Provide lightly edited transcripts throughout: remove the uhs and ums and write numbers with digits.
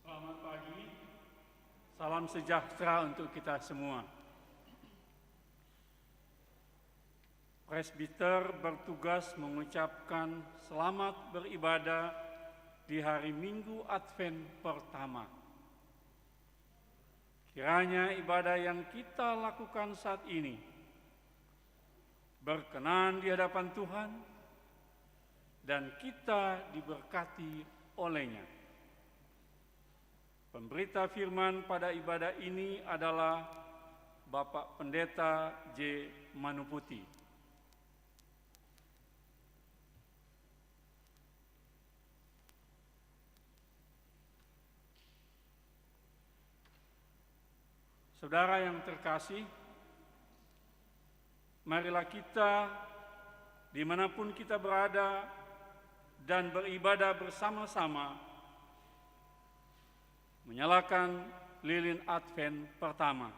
Selamat pagi, salam sejahtera untuk kita semua. Presbiter bertugas mengucapkan selamat beribadah di hari Minggu Advent pertama. Kiranya ibadah yang kita lakukan saat ini berkenan di hadapan Tuhan dan kita diberkati olehnya. Pemberita firman pada ibadah ini adalah Bapak Pendeta J. Manuputi. Saudara yang terkasih, marilah kita dimanapun kita berada dan beribadah bersama-sama menyalakan lilin Advent pertama.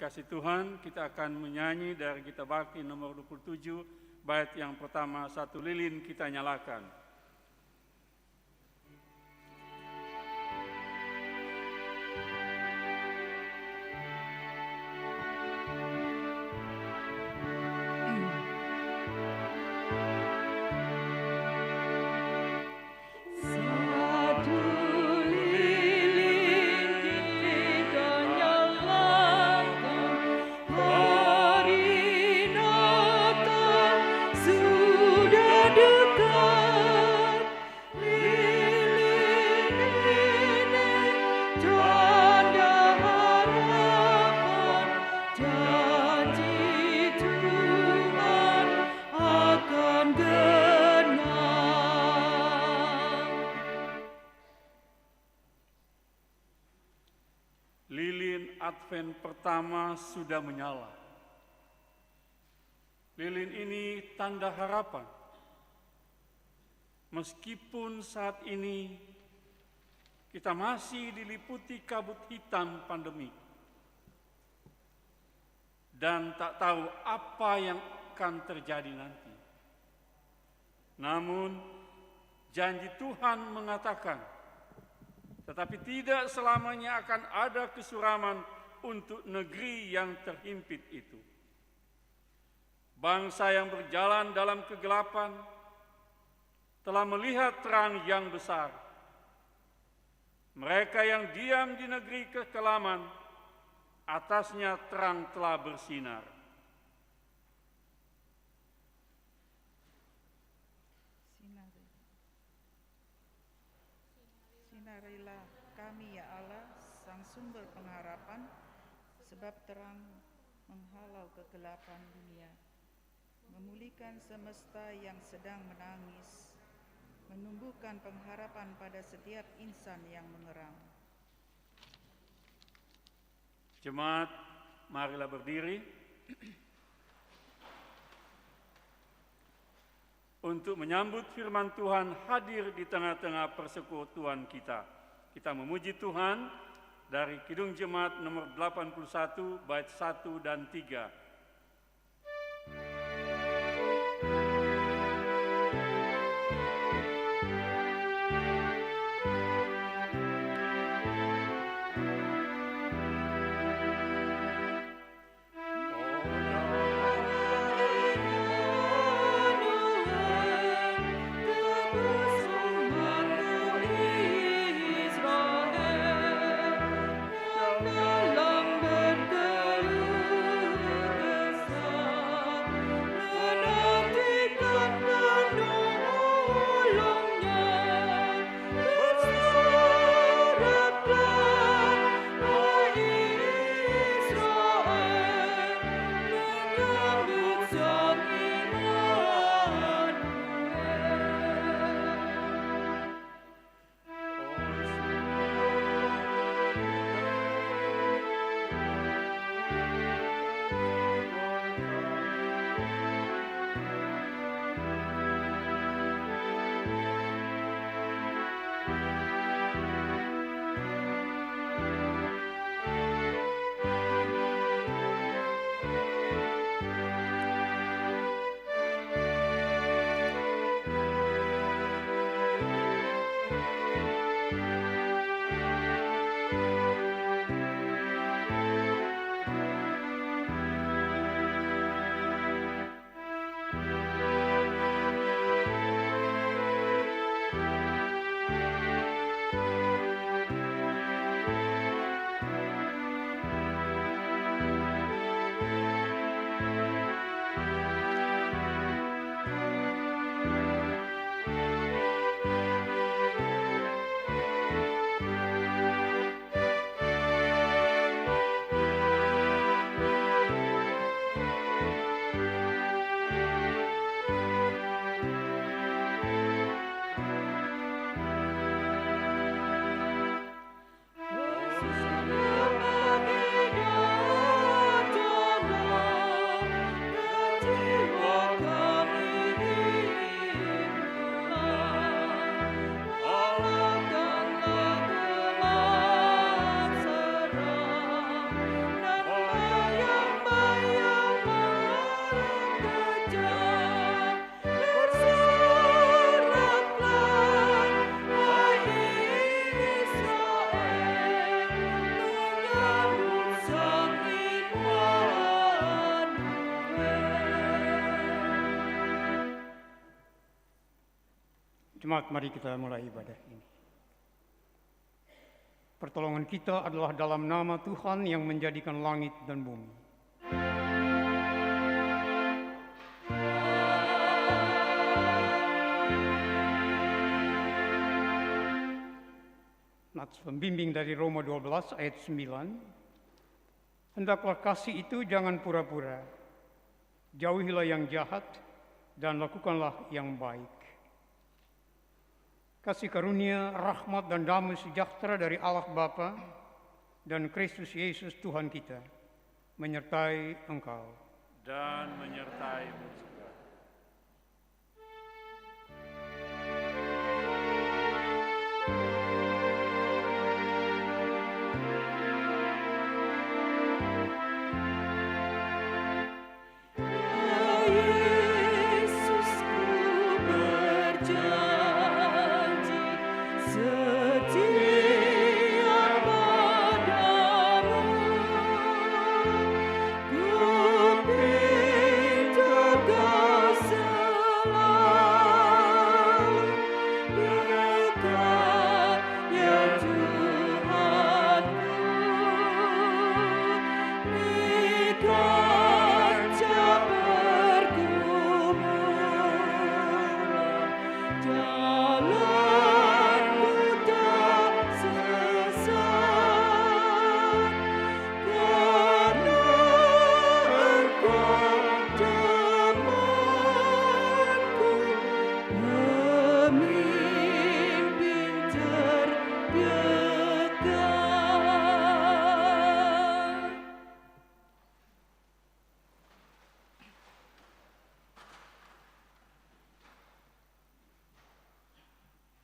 dikasih Tuhan, kita akan menyanyi dari Gita Bakti nomor 27, bait yang pertama, satu lilin kita nyalakan. Advent pertama sudah menyala. Lilin ini tanda harapan. Meskipun saat ini kita masih diliputi kabut hitam pandemi dan tak tahu apa yang akan terjadi nanti. Namun janji Tuhan mengatakan, tetapi tidak selamanya akan ada kesuraman untuk negeri yang terhimpit itu. Bangsa yang berjalan dalam kegelapan telah melihat terang yang besar. Mereka yang diam di negeri kekelaman, atasnya terang telah bersinar. Sinarilah kami ya Allah, sang sumber pengharapan, sebab terang menghalau kegelapan dunia, memulihkan semesta yang sedang menangis, menumbuhkan pengharapan pada setiap insan yang mengerang. Jemaat, marilah berdiri untuk menyambut firman Tuhan hadir di tengah-tengah persekutuan kita. Kita memuji Tuhan dari Kidung Jemaat nomor 81, bait 1 dan 3. Jemaat, mari kita mulai ibadah ini. Pertolongan kita adalah dalam nama Tuhan yang menjadikan langit dan bumi. Nats pembimbing dari Roma 12 ayat 9. Hendaklah kasih itu jangan pura-pura. Jauhilah yang jahat dan lakukanlah yang baik. Kasih karunia, rahmat dan damai sejahtera dari Allah Bapa dan Kristus Yesus Tuhan kita menyertai engkau. Dan menyertaimu juga.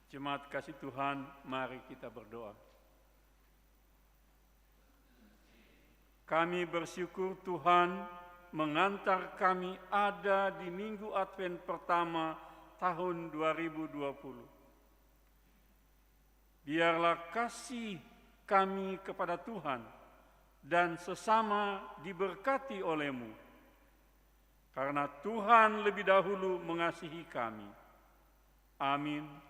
Jemaat kasih Tuhan, mari kita berdoa. Kami bersyukur Tuhan mengantar kami ada di Minggu Advent pertama tahun 2020. Biarlah kasih kami kepada Tuhan dan sesama diberkati oleh-Mu, karena Tuhan lebih dahulu mengasihi kami. Amin.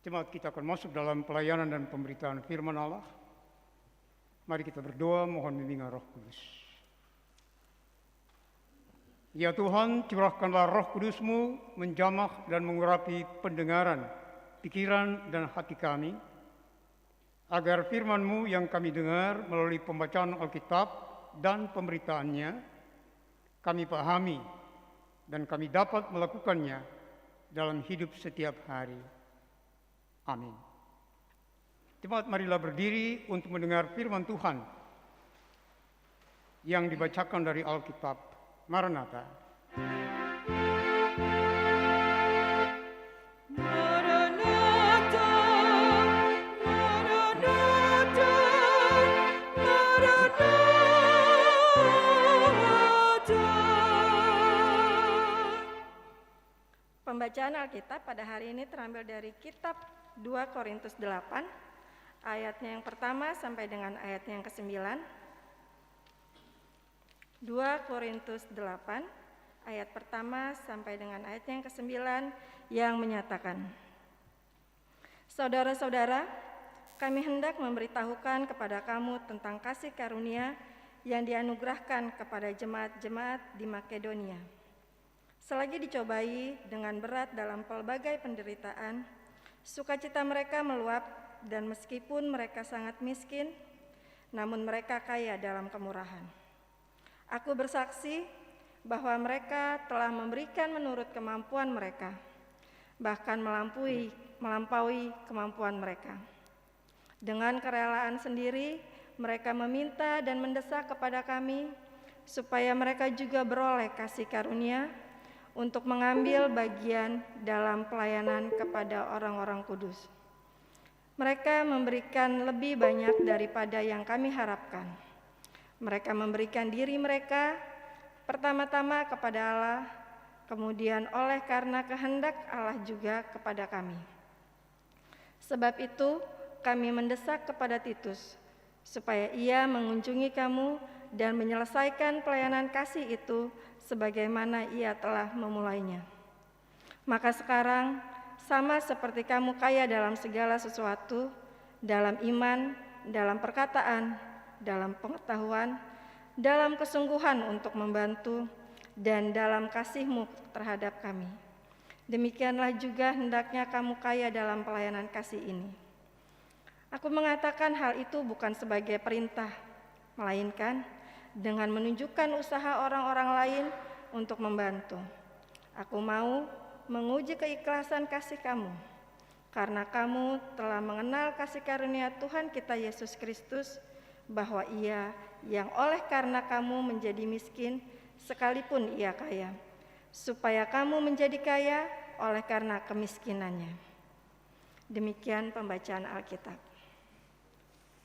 Jemaat, kita akan masuk dalam pelayanan dan pemberitaan firman Allah. Mari kita berdoa mohon bimbingan Roh Kudus. Ya Tuhan, curahkanlah Roh Kudus-Mu menjamah dan mengurapi pendengaran, pikiran dan hati kami, agar firman-Mu yang kami dengar melalui pembacaan Alkitab dan pemberitaannya, kami pahami dan kami dapat melakukannya dalam hidup setiap hari. Amin. Jemaat, marilah berdiri untuk mendengar firman Tuhan yang dibacakan dari Alkitab. Maranatha. Maranatha, Maranatha, Maranatha. Pembacaan Alkitab pada hari ini terambil dari kitab 2 Korintus 8, ayatnya yang pertama sampai dengan ayatnya yang ke-9. 2 Korintus 8, ayat pertama sampai dengan ayatnya yang ke-9 yang menyatakan, Saudara-saudara, kami hendak memberitahukan kepada kamu tentang kasih karunia yang dianugerahkan kepada jemaat-jemaat di Makedonia. Selagi dicobai dengan berat dalam pelbagai penderitaan, sukacita mereka meluap, dan meskipun mereka sangat miskin, namun mereka kaya dalam kemurahan. Aku bersaksi bahwa mereka telah memberikan menurut kemampuan mereka, bahkan melampaui kemampuan mereka. Dengan kerelaan sendiri, mereka meminta dan mendesak kepada kami supaya mereka juga beroleh kasih karunia untuk mengambil bagian dalam pelayanan kepada orang-orang kudus. Mereka memberikan lebih banyak daripada yang kami harapkan. Mereka memberikan diri mereka pertama-tama kepada Allah, kemudian oleh karena kehendak Allah juga kepada kami. Sebab itu, kami mendesak kepada Titus, supaya ia mengunjungi kamu dan menyelesaikan pelayanan kasih itu sebagaimana ia telah memulainya. Maka sekarang, sama seperti kamu kaya dalam segala sesuatu, dalam iman, dalam perkataan, dalam pengetahuan, dalam kesungguhan untuk membantu, dan dalam kasihmu terhadap kami. Demikianlah juga hendaknya kamu kaya dalam pelayanan kasih ini. Aku mengatakan hal itu bukan sebagai perintah, melainkan dengan menunjukkan usaha orang-orang lain untuk membantu. Aku mau menguji keikhlasan kasih kamu, karena kamu telah mengenal kasih karunia Tuhan kita Yesus Kristus, bahwa Ia yang oleh karena kamu menjadi miskin, sekalipun Ia kaya, supaya kamu menjadi kaya oleh karena kemiskinannya. Demikian pembacaan Alkitab.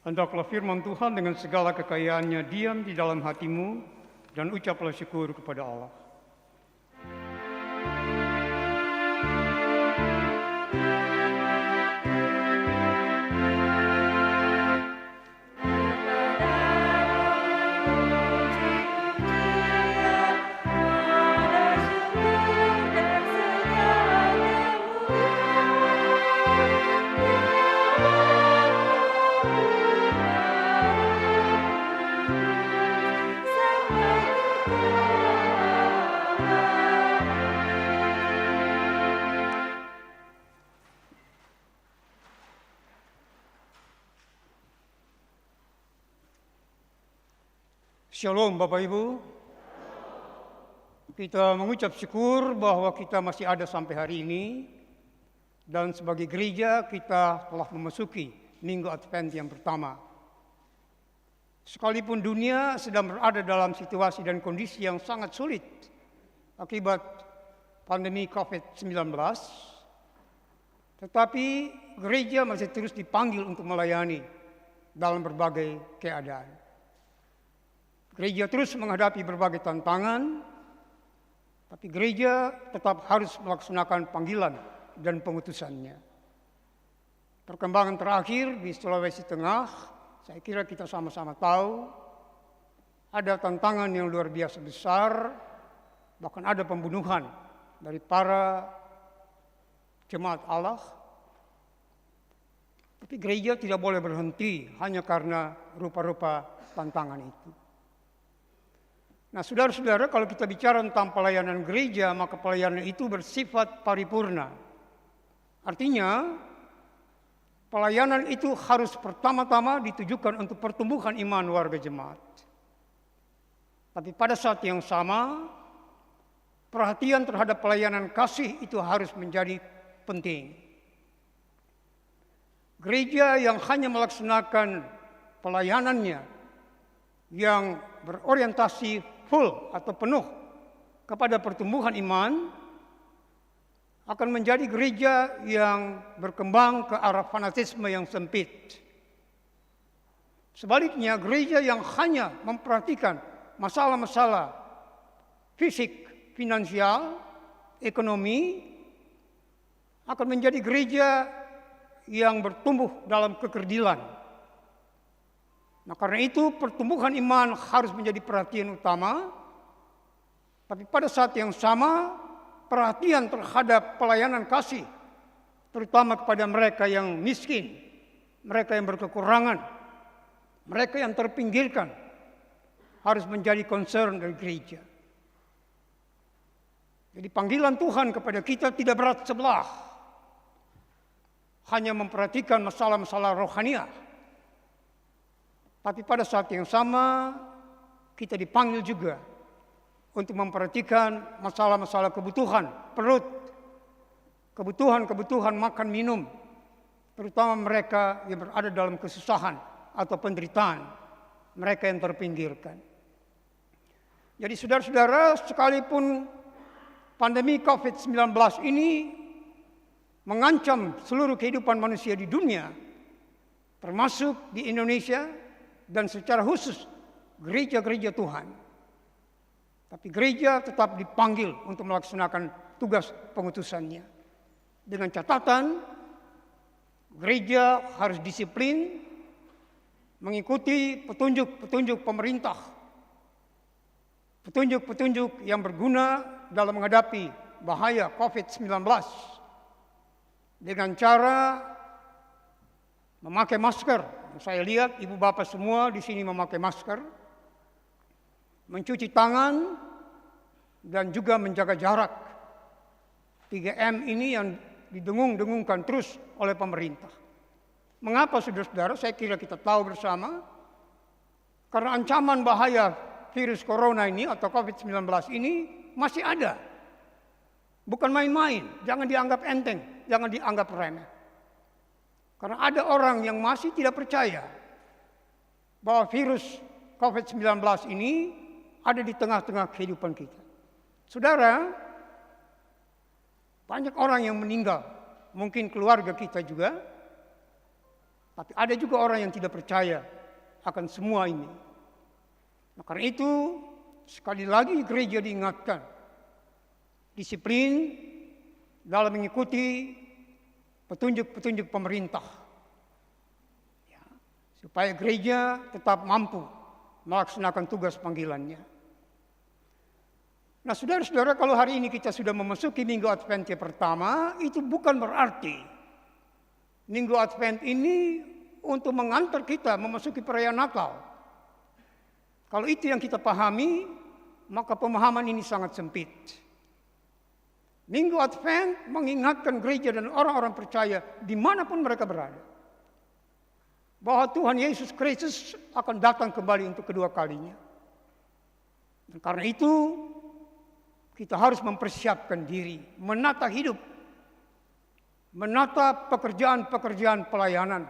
Hendaklah firman Tuhan dengan segala kekayaannya diam di dalam hatimu dan ucaplah syukur kepada Allah. Shalom Bapak Ibu. Kita mengucap syukur bahwa kita masih ada sampai hari ini, dan sebagai gereja kita telah memasuki Minggu Advent yang pertama. Sekalipun dunia sedang berada dalam situasi dan kondisi yang sangat sulit akibat pandemi COVID-19, tetapi gereja masih terus dipanggil untuk melayani dalam berbagai keadaan. Gereja terus menghadapi berbagai tantangan, tapi gereja tetap harus melaksanakan panggilan dan pengutusannya. Perkembangan terakhir di Sulawesi Tengah, saya kira kita sama-sama tahu, ada tantangan yang luar biasa besar, bahkan ada pembunuhan dari para jemaat Allah. Tapi gereja tidak boleh berhenti hanya karena rupa-rupa tantangan itu. Nah, saudara-saudara, kalau kita bicara tentang pelayanan gereja, maka pelayanan itu bersifat paripurna. Artinya, pelayanan itu harus pertama-tama ditujukan untuk pertumbuhan iman warga jemaat. Tapi pada saat yang sama, perhatian terhadap pelayanan kasih itu harus menjadi penting. Gereja yang hanya melaksanakan pelayanannya yang berorientasi full atau penuh kepada pertumbuhan iman akan menjadi gereja yang berkembang ke arah fanatisme yang sempit. Sebaliknya, gereja yang hanya memperhatikan masalah-masalah fisik, finansial, ekonomi, akan menjadi gereja yang bertumbuh dalam kekerdilan. Nah, karena itu pertumbuhan iman harus menjadi perhatian utama, tapi pada saat yang sama perhatian terhadap pelayanan kasih, terutama kepada mereka yang miskin, mereka yang berkekurangan, mereka yang terpinggirkan, harus menjadi concern dari gereja. Jadi panggilan Tuhan kepada kita tidak berat sebelah, hanya memperhatikan masalah-masalah rohaniah. Tapi pada saat yang sama, kita dipanggil juga untuk memperhatikan masalah-masalah kebutuhan perut, kebutuhan makan minum, terutama mereka yang berada dalam kesusahan atau penderitaan, mereka yang terpinggirkan. Jadi saudara-saudara, sekalipun pandemi COVID-19 ini mengancam seluruh kehidupan manusia di dunia, termasuk di Indonesia dan secara khusus gereja-gereja Tuhan. Tapi gereja tetap dipanggil untuk melaksanakan tugas pengutusannya. Dengan catatan, gereja harus disiplin, mengikuti petunjuk-petunjuk pemerintah, petunjuk-petunjuk yang berguna dalam menghadapi bahaya COVID-19, dengan cara memakai masker. Saya lihat ibu bapak semua di sini memakai masker, mencuci tangan, dan juga menjaga jarak. 3M ini yang didengung-dengungkan terus oleh pemerintah. Mengapa saudara-saudara? Saya kira kita tahu bersama, karena ancaman bahaya virus corona ini atau COVID-19 ini masih ada. Bukan main-main, jangan dianggap enteng, jangan dianggap remeh. Karena ada orang yang masih tidak percaya bahwa virus COVID-19 ini ada di tengah-tengah kehidupan kita. Saudara, banyak orang yang meninggal, mungkin keluarga kita juga, tapi ada juga orang yang tidak percaya akan semua ini. Nah, karena itu, sekali lagi gereja diingatkan, disiplin dalam mengikuti petunjuk-petunjuk pemerintah, ya, supaya gereja tetap mampu melaksanakan tugas panggilannya. Nah, saudara-saudara, kalau hari ini kita sudah memasuki Minggu Advent yang pertama, itu bukan berarti Minggu Advent ini untuk mengantar kita memasuki perayaan Natal. Kalau itu yang kita pahami, maka pemahaman ini sangat sempit. Minggu Advent mengingatkan gereja dan orang-orang percaya dimanapun mereka berada, bahwa Tuhan Yesus Kristus akan datang kembali untuk kedua kalinya. Dan karena itu, kita harus mempersiapkan diri, menata hidup, menata pekerjaan-pekerjaan pelayanan,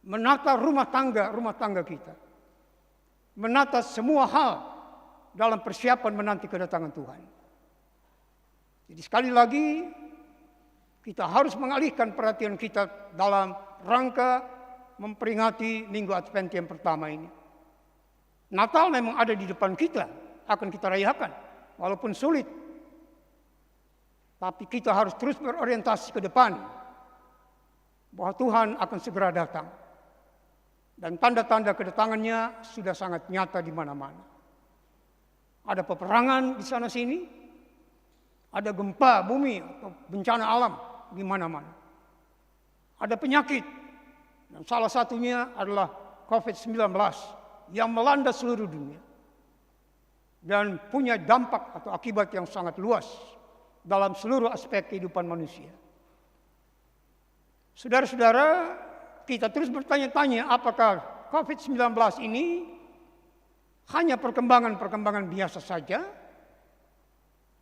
menata rumah tangga kita, menata semua hal dalam persiapan menanti kedatangan Tuhan. Jadi sekali lagi, kita harus mengalihkan perhatian kita dalam rangka memperingati Minggu Advent yang pertama ini. Natal memang ada di depan kita, akan kita rayakan, walaupun sulit. Tapi kita harus terus berorientasi ke depan, bahwa Tuhan akan segera datang. Dan tanda-tanda kedatangannya sudah sangat nyata di mana-mana. Ada peperangan di sana-sini, ada gempa bumi atau bencana alam di mana-mana. Ada penyakit, dan salah satunya adalah COVID-19 yang melanda seluruh dunia dan punya dampak atau akibat yang sangat luas dalam seluruh aspek kehidupan manusia. Saudara-saudara, kita terus bertanya-tanya apakah COVID-19 ini hanya perkembangan-perkembangan biasa saja,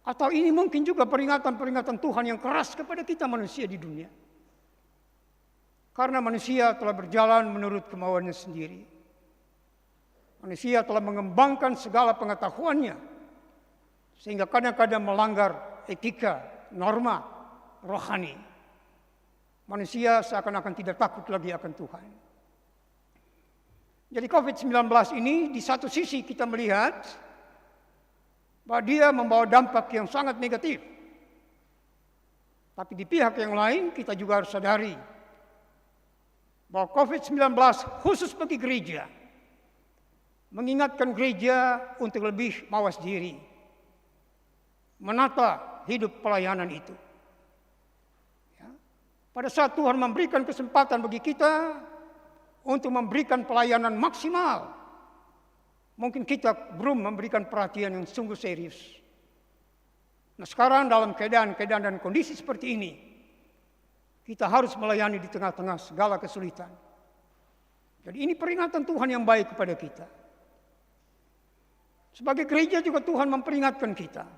atau ini mungkin juga peringatan-peringatan Tuhan yang keras kepada kita manusia di dunia. Karena manusia telah berjalan menurut kemauannya sendiri. Manusia telah mengembangkan segala pengetahuannya, sehingga kadang-kadang melanggar etika, norma, rohani. Manusia seakan-akan tidak takut lagi akan Tuhan. Jadi COVID-19 ini di satu sisi kita melihat bahwa dia membawa dampak yang sangat negatif. Tapi di pihak yang lain kita juga harus sadari bahwa COVID-19 khusus bagi gereja mengingatkan gereja untuk lebih mawas diri, menata hidup pelayanan itu. Ya. Pada saat Tuhan memberikan kesempatan bagi kita untuk memberikan pelayanan maksimal, mungkin kita belum memberikan perhatian yang sungguh serius. Nah, sekarang dalam keadaan dan kondisi seperti ini, kita harus melayani di tengah-tengah segala kesulitan. Jadi ini peringatan Tuhan yang baik kepada kita. Sebagai gereja juga Tuhan memperingatkan kita.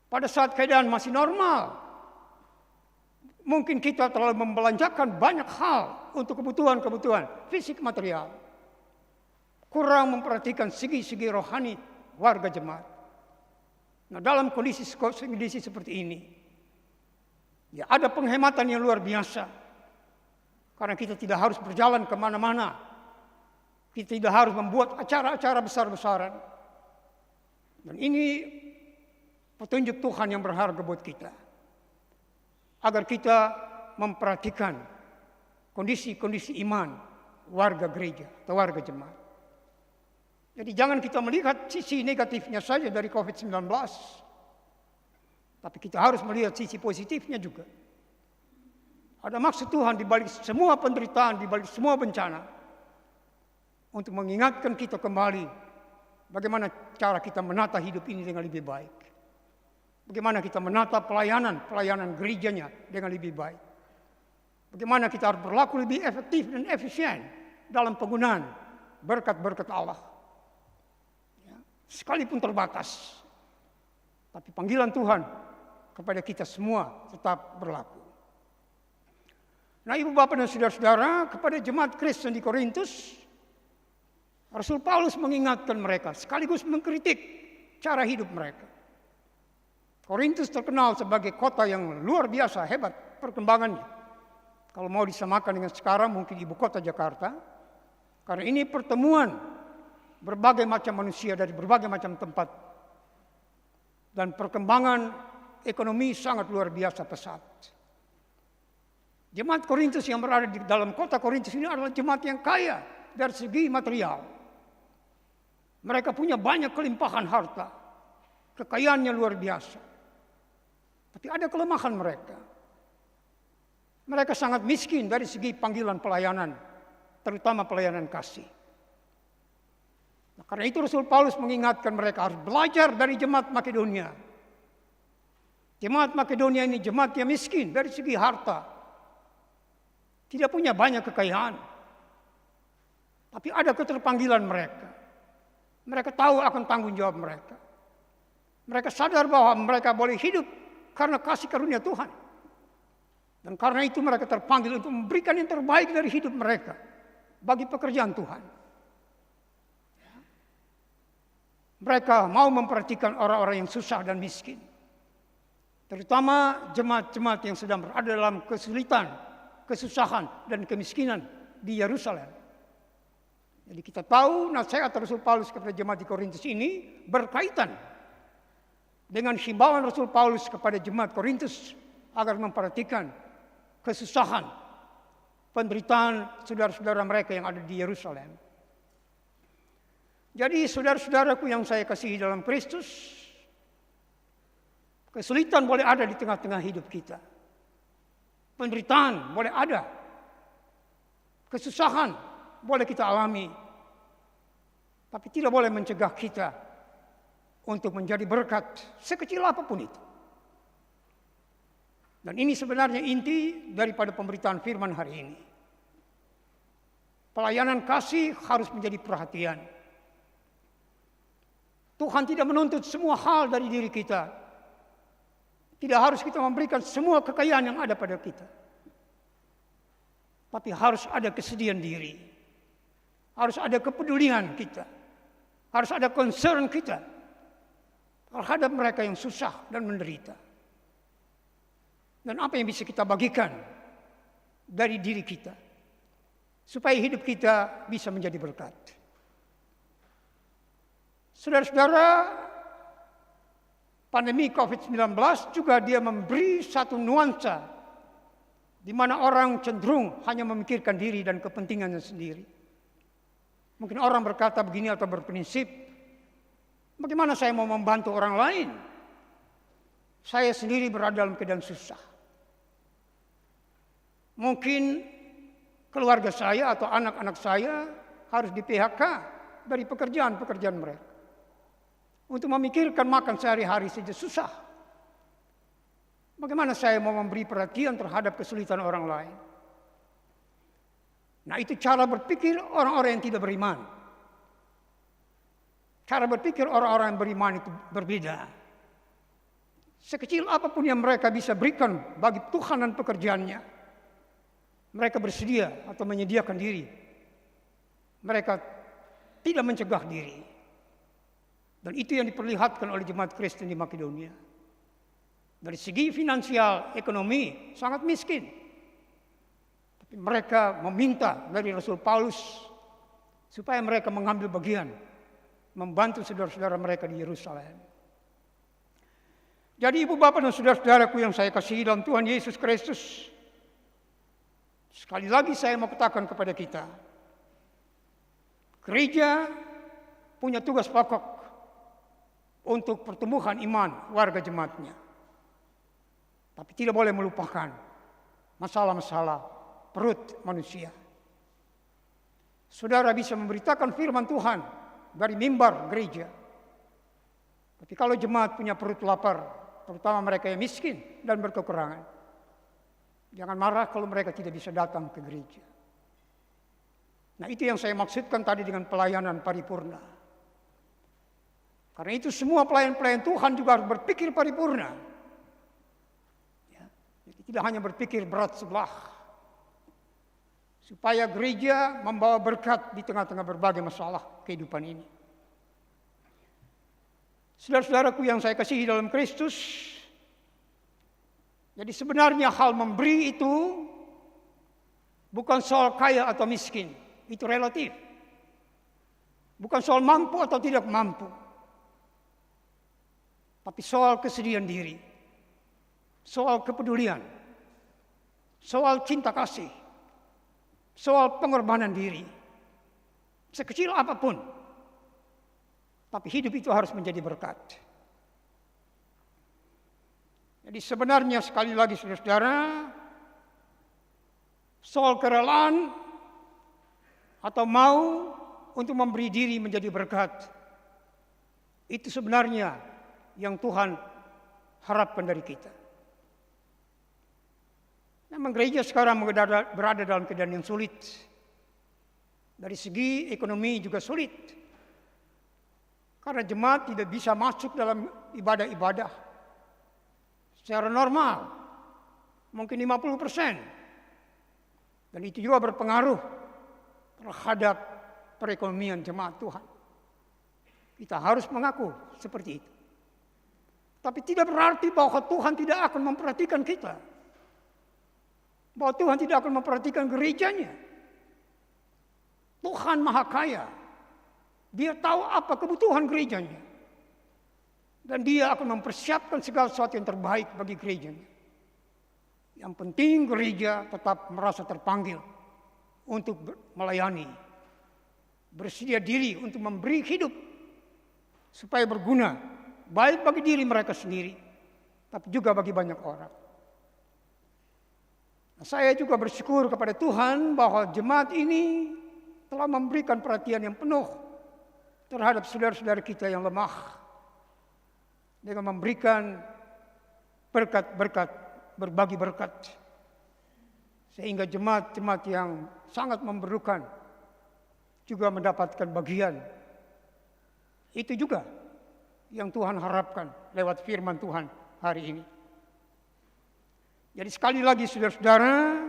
Pada saat keadaan masih normal, mungkin kita terlalu membelanjakan banyak hal untuk kebutuhan fisik material. Kurang memperhatikan segi-segi rohani warga jemaat. Nah, dalam kondisi seperti ini, ya ada penghematan yang luar biasa. Karena kita tidak harus berjalan kemana-mana. Kita tidak harus membuat acara-acara besar-besaran. Dan ini petunjuk Tuhan yang berharga buat kita. Agar kita memperhatikan kondisi-kondisi iman warga gereja atau warga jemaat. Jadi jangan kita melihat sisi negatifnya saja dari COVID-19. Tapi kita harus melihat sisi positifnya juga. Ada maksud Tuhan di balik semua penderitaan, di balik semua bencana. Untuk mengingatkan kita kembali bagaimana cara kita menata hidup ini dengan lebih baik. Bagaimana kita menata pelayanan gerejanya dengan lebih baik. Bagaimana kita harus berlaku lebih efektif dan efisien dalam penggunaan berkat-berkat Allah. Sekalipun terbatas, tapi panggilan Tuhan kepada kita semua tetap berlaku. Nah, ibu bapak dan saudara-saudara, kepada jemaat Kristen di Korintus, Rasul Paulus mengingatkan mereka sekaligus mengkritik cara hidup mereka. Korintus terkenal sebagai kota yang luar biasa hebat perkembangannya. Kalau mau disamakan dengan sekarang mungkin ibu kota Jakarta, karena ini pertemuan berbagai macam manusia dari berbagai macam tempat. Dan perkembangan ekonomi sangat luar biasa pesat. Jemaat Korintus yang berada di dalam kota Korintus ini adalah jemaat yang kaya dari segi material. Mereka punya banyak kelimpahan harta. Kekayaannya luar biasa. Tapi ada kelemahan mereka. Mereka sangat miskin dari segi panggilan pelayanan. Terutama pelayanan kasih. Karena itu Rasul Paulus mengingatkan mereka harus belajar dari jemaat Makedonia. Jemaat Makedonia ini jemaat yang miskin dari segi harta. Tidak punya banyak kekayaan. Tapi ada keterpanggilan mereka. Mereka tahu akan tanggung jawab mereka. Mereka sadar bahwa mereka boleh hidup karena kasih karunia Tuhan. Dan karena itu mereka terpanggil untuk memberikan yang terbaik dari hidup mereka bagi pekerjaan Tuhan. Mereka mau memperhatikan orang-orang yang susah dan miskin. Terutama jemaat-jemaat yang sedang berada dalam kesulitan, kesusahan, dan kemiskinan di Yerusalem. Jadi kita tahu nasihat Rasul Paulus kepada jemaat di Korintus ini berkaitan dengan himbauan Rasul Paulus kepada jemaat Korintus agar memperhatikan kesusahan, penderitaan saudara-saudara mereka yang ada di Yerusalem. Jadi saudara-saudaraku yang saya kasihi dalam Kristus, kesulitan boleh ada di tengah-tengah hidup kita. Penderitaan boleh ada. Kesusahan boleh kita alami. Tapi tidak boleh mencegah kita untuk menjadi berkat sekecil apapun itu. Dan ini sebenarnya inti daripada pemberitaan firman hari ini. Pelayanan kasih harus menjadi perhatian. Tuhan tidak menuntut semua hal dari diri kita. Tidak harus kita memberikan semua kekayaan yang ada pada kita. Tapi harus ada kesediaan diri. Harus ada kepedulian kita. Harus ada concern kita terhadap mereka yang susah dan menderita. Dan apa yang bisa kita bagikan dari diri kita supaya hidup kita bisa menjadi berkat. Saudara-saudara, pandemi COVID-19 juga dia memberi satu nuansa di mana orang cenderung hanya memikirkan diri dan kepentingannya sendiri. Mungkin orang berkata begini atau berprinsip, bagaimana saya mau membantu orang lain? Saya sendiri berada dalam keadaan susah. Mungkin keluarga saya atau anak-anak saya harus di PHK dari pekerjaan-pekerjaan mereka. Untuk memikirkan makan sehari-hari saja susah. Bagaimana saya mau memberi perhatian terhadap kesulitan orang lain? Nah, itu cara berpikir orang-orang yang tidak beriman. Cara berpikir orang-orang yang beriman itu berbeda. Sekecil apapun yang mereka bisa berikan bagi Tuhan dan pekerjaannya, mereka bersedia atau menyediakan diri. Mereka tidak mencegah diri. Dan itu yang diperlihatkan oleh jemaat Kristen di Makedonia. Dari segi finansial, ekonomi, sangat miskin. Tapi mereka meminta dari Rasul Paulus supaya mereka mengambil bagian, membantu saudara-saudara mereka di Yerusalem. Jadi ibu bapak dan saudara-saudaraku yang saya kasihi dalam Tuhan Yesus Kristus, sekali lagi saya mau katakan kepada kita, gereja punya tugas pokok untuk pertumbuhan iman warga jemaatnya. Tapi tidak boleh melupakan masalah-masalah perut manusia. Saudara bisa memberitakan firman Tuhan dari mimbar gereja. Tapi kalau jemaat punya perut lapar, terutama mereka yang miskin dan berkekurangan, jangan marah kalau mereka tidak bisa datang ke gereja. Nah, itu yang saya maksudkan tadi dengan pelayanan paripurna. Karena itu semua pelayan-pelayan Tuhan juga harus berpikir paripurna. Tidak hanya berpikir berat sebelah. Supaya gereja membawa berkat di tengah-tengah berbagai masalah kehidupan ini. Saudara-saudaraku yang saya kasihi dalam Kristus, jadi sebenarnya hal memberi itu bukan soal kaya atau miskin. Itu relatif. Bukan soal mampu atau tidak mampu. Tapi soal kesediaan diri. Soal kepedulian. Soal cinta kasih. Soal pengorbanan diri. Sekecil apapun. Tapi hidup itu harus menjadi berkat. Jadi sebenarnya sekali lagi saudara-saudara, soal kerelaan atau mau untuk memberi diri menjadi berkat, itu sebenarnya yang Tuhan harapkan dari kita. Memang gereja sekarang berada dalam keadaan yang sulit. Dari segi ekonomi juga sulit. Karena jemaat tidak bisa masuk dalam ibadah-ibadah secara normal. Mungkin 50%. Dan itu juga berpengaruh terhadap perekonomian jemaat Tuhan. Kita harus mengaku seperti itu. Tapi tidak berarti bahwa Tuhan tidak akan memperhatikan kita. Bahwa Tuhan tidak akan memperhatikan gerejanya. Tuhan Maha Kaya. Dia tahu apa kebutuhan gerejanya. Dan dia akan mempersiapkan segala sesuatu yang terbaik bagi gerejanya. Yang penting gereja tetap merasa terpanggil untuk melayani. Bersedia diri untuk memberi hidup. Supaya berguna. Baik bagi diri mereka sendiri. Tapi juga bagi banyak orang. Saya juga bersyukur kepada Tuhan bahwa jemaat ini telah memberikan perhatian yang penuh terhadap saudara-saudara kita yang lemah. Dengan memberikan berkat-berkat, berbagi berkat. Sehingga jemaat-jemaat yang sangat memerlukan juga mendapatkan bagian. Itu juga yang Tuhan harapkan lewat firman Tuhan hari ini. Jadi sekali lagi saudara-saudara,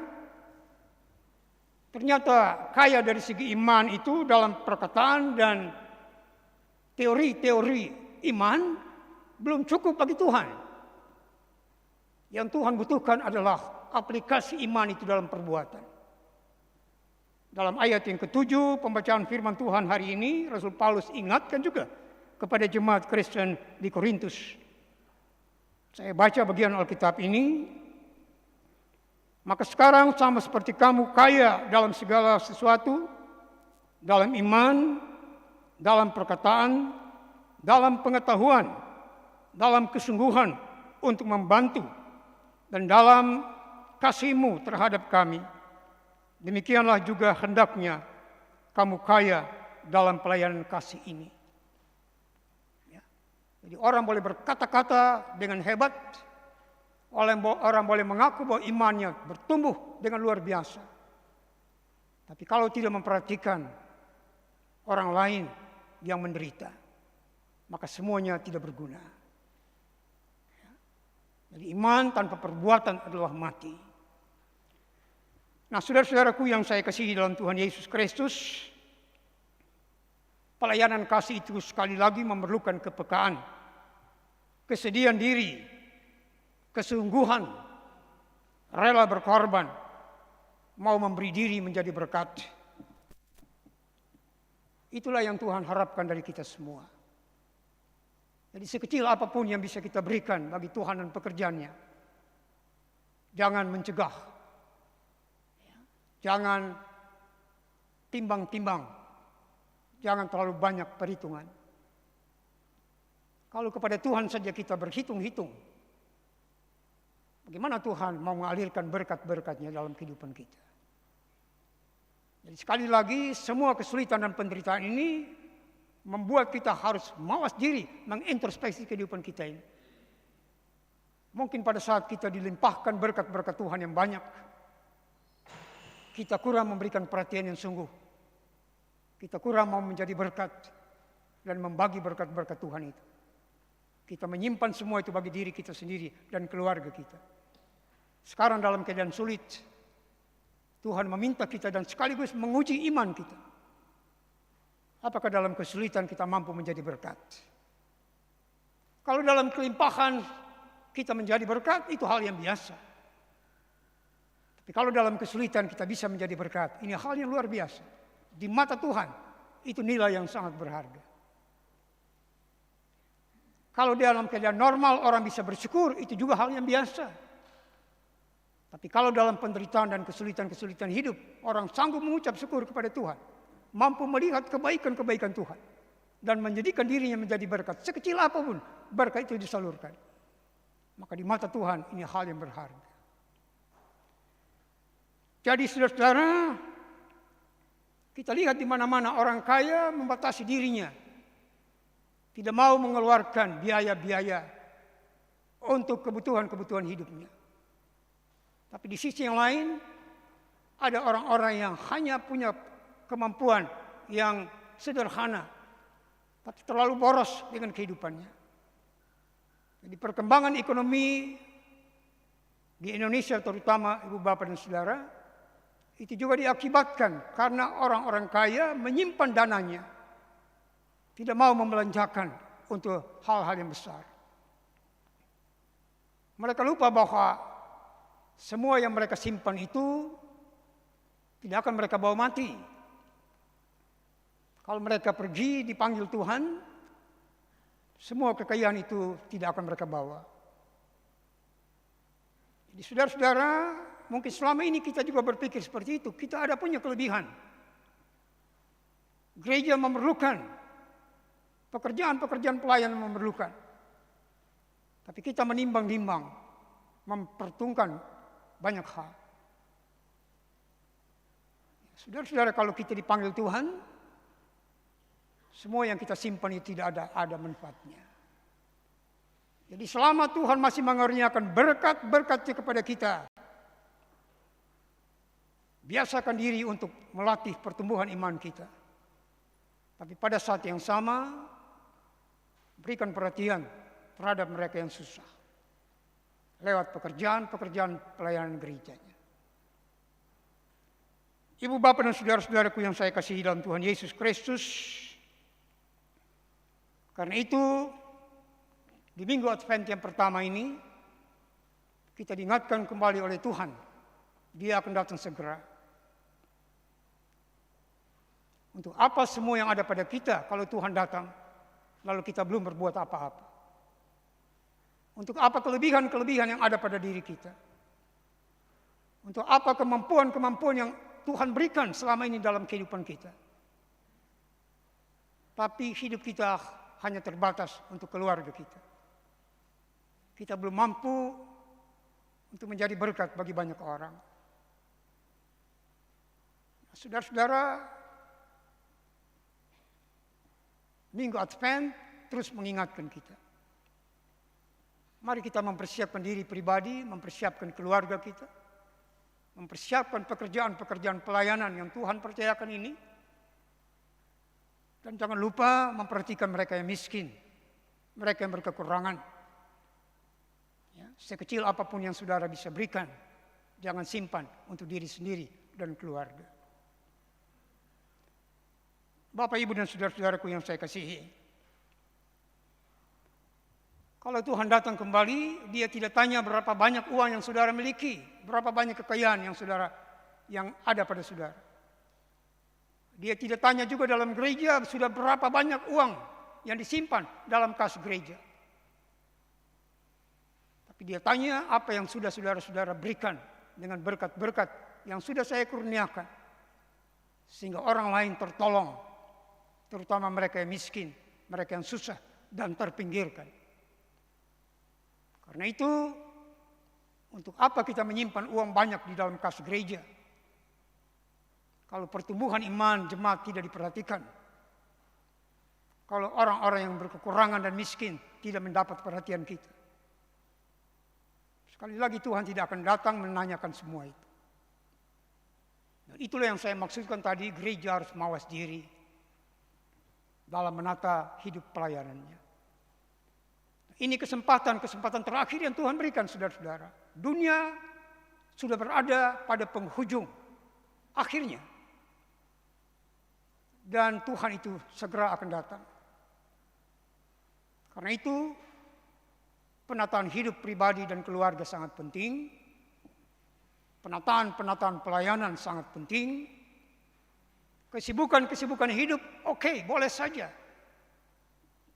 ternyata kaya dari segi iman itu dalam perkataan dan teori-teori iman belum cukup bagi Tuhan. Yang Tuhan butuhkan adalah aplikasi iman itu dalam perbuatan. Dalam ayat yang ke-7 pembacaan firman Tuhan hari ini, Rasul Paulus ingatkan juga kepada jemaat Kristen di Korintus. Saya baca bagian Alkitab ini, maka sekarang sama seperti kamu kaya dalam segala sesuatu, dalam iman, dalam perkataan, dalam pengetahuan, dalam kesungguhan untuk membantu, dan dalam kasih-Mu terhadap kami, demikianlah juga hendaknya kamu kaya dalam pelayanan kasih ini. Jadi orang boleh berkata-kata dengan hebat, orang boleh mengaku bahwa imannya bertumbuh dengan luar biasa. Tapi kalau tidak memperhatikan orang lain yang menderita, maka semuanya tidak berguna. Jadi iman tanpa perbuatan adalah mati. Nah, saudara-saudaraku yang saya kasihi dalam Tuhan Yesus Kristus, pelayanan kasih itu sekali lagi memerlukan kepekaan, kesediaan diri, kesungguhan, rela berkorban, mau memberi diri menjadi berkat. Itulah yang Tuhan harapkan dari kita semua. Jadi sekecil apapun yang bisa kita berikan bagi Tuhan dan pekerjaannya, jangan mencegah, jangan timbang-timbang, jangan terlalu banyak perhitungan. Kalau kepada Tuhan saja kita berhitung-hitung, bagaimana Tuhan mau mengalirkan berkat-berkat-Nya dalam kehidupan kita. Jadi sekali lagi, semua kesulitan dan penderitaan ini membuat kita harus mawas diri, mengintrospeksi kehidupan kita ini. Mungkin pada saat kita dilimpahkan berkat-berkat Tuhan yang banyak, kita kurang memberikan perhatian yang sungguh. Kita kurang mau menjadi berkat dan membagi berkat-berkat Tuhan itu. Kita menyimpan semua itu bagi diri kita sendiri dan keluarga kita. Sekarang dalam keadaan sulit, Tuhan meminta kita dan sekaligus menguji iman kita. Apakah dalam kesulitan kita mampu menjadi berkat? Kalau dalam kelimpahan kita menjadi berkat, itu hal yang biasa. Tapi kalau dalam kesulitan kita bisa menjadi berkat, ini hal yang luar biasa. Di mata Tuhan, itu nilai yang sangat berharga. Kalau dalam keadaan normal orang bisa bersyukur, itu juga hal yang biasa. Tapi kalau dalam penderitaan dan kesulitan-kesulitan hidup, orang sanggup mengucap syukur kepada Tuhan, mampu melihat kebaikan-kebaikan Tuhan, dan menjadikan dirinya menjadi berkat. Sekecil apapun, berkat itu disalurkan. Maka di mata Tuhan, ini hal yang berharga. Jadi saudara-saudara, kita lihat di mana-mana orang kaya membatasi dirinya. Tidak mau mengeluarkan biaya-biaya untuk kebutuhan-kebutuhan hidupnya. Tapi di sisi yang lain, ada orang-orang yang hanya punya kemampuan yang sederhana, tapi terlalu boros dengan kehidupannya. Jadi perkembangan ekonomi di Indonesia terutama ibu bapak dan saudara, itu juga diakibatkan karena orang-orang kaya menyimpan dananya, tidak mau membelanjakan untuk hal-hal yang besar. Mereka lupa bahwa semua yang mereka simpan itu tidak akan mereka bawa mati. Kalau mereka pergi dipanggil Tuhan, semua kekayaan itu tidak akan mereka bawa. Jadi saudara-saudara, mungkin selama ini kita juga berpikir seperti itu. Kita ada punya kelebihan. Gereja memerlukan pekerjaan-pekerjaan pelayanan memerlukan. Tapi kita menimbang-nimbang, memperhitungkan banyak hal. Saudara-saudara, kalau kita dipanggil Tuhan, semua yang kita simpan itu tidak ada manfaatnya. Jadi selama Tuhan masih mengaruniakan berkat-berkat-Nya kepada kita, biasakan diri untuk melatih pertumbuhan iman kita. Tapi pada saat yang sama, berikan perhatian terhadap mereka yang susah. Lewat pekerjaan pelayanan gerejanya. Ibu bapak dan saudara-saudaraku yang saya kasihi dalam Tuhan Yesus Kristus, karena itu di minggu Advent yang pertama ini, kita diingatkan kembali oleh Tuhan, Dia akan datang segera. Untuk apa semua yang ada pada kita kalau Tuhan datang, lalu kita belum berbuat apa-apa? Untuk apa kelebihan-kelebihan yang ada pada diri kita? Untuk apa kemampuan-kemampuan yang Tuhan berikan selama ini dalam kehidupan kita? Tapi hidup kita hanya terbatas untuk keluarga kita. Kita belum mampu untuk menjadi berkat bagi banyak orang. Saudara-saudara, Minggu Advent terus mengingatkan kita. Mari kita mempersiapkan diri pribadi, mempersiapkan keluarga kita, mempersiapkan pekerjaan-pekerjaan pelayanan yang Tuhan percayakan ini. Dan jangan lupa memperhatikan mereka yang miskin, mereka yang berkekurangan. Ya, sekecil apapun yang saudara bisa berikan, jangan simpan untuk diri sendiri dan keluarga. Bapak, Ibu, dan saudara-saudaraku yang saya kasihi, kalau Tuhan datang kembali, Dia tidak tanya berapa banyak uang yang saudara miliki, berapa banyak kekayaan yang ada pada saudara. Dia tidak tanya juga dalam gereja sudah berapa banyak uang yang disimpan dalam kas gereja. Tapi Dia tanya apa yang sudah saudara-saudara berikan dengan berkat-berkat yang sudah saya kurniakan, sehingga orang lain tertolong, terutama mereka yang miskin, mereka yang susah dan terpinggirkan. Karena itu, untuk apa kita menyimpan uang banyak di dalam kas gereja? Kalau pertumbuhan iman jemaat tidak diperhatikan, kalau orang-orang yang berkekurangan dan miskin tidak mendapat perhatian kita, sekali lagi Tuhan tidak akan datang menanyakan semua itu. Dan itulah yang saya maksudkan tadi, gereja harus mawas diri dalam menata hidup pelayanannya. Ini kesempatan terakhir yang Tuhan berikan, saudara-saudara. Dunia sudah berada pada penghujung akhirnya. Dan Tuhan itu segera akan datang. Karena itu, penataan hidup pribadi dan keluarga sangat penting. Penataan pelayanan sangat penting. Kesibukan hidup, oke, boleh saja.